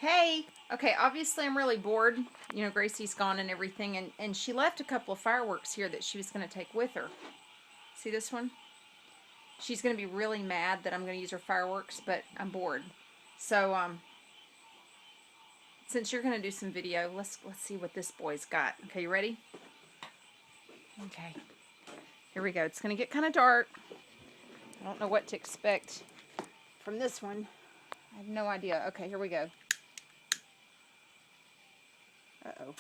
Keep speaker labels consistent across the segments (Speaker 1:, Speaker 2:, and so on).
Speaker 1: Hey, okay, obviously I'm really bored. You know, Gracie's gone and everything, and she left a couple of fireworks here that she was going to take with her. See this one? She's going to be really mad that I'm going to use her fireworks, but I'm bored. So, since you're going to do some video, let's see what this boy's got. Okay, you ready? Okay, here we go. It's going to get kind of dark. I don't know what to expect from this one. I have no idea. Okay, here we go. Uh-oh.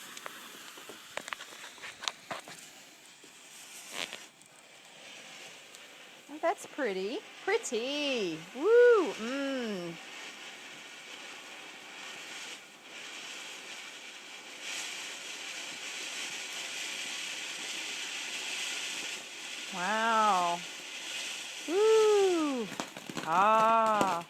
Speaker 1: Oh, that's pretty. Pretty. Woo. Mmm. Wow. Woo. Ah.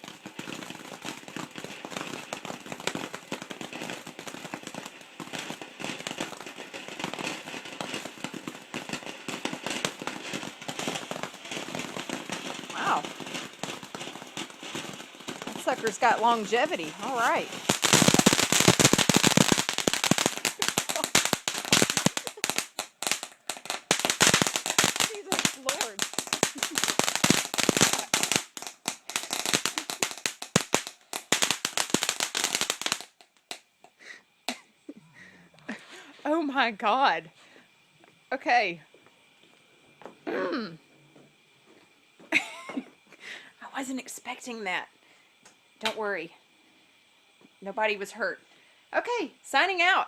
Speaker 1: Wow. That sucker's got longevity. All right. Jesus Lord. Oh my God. Okay. I wasn't expecting that. Don't worry. Nobody was hurt. Okay, signing out.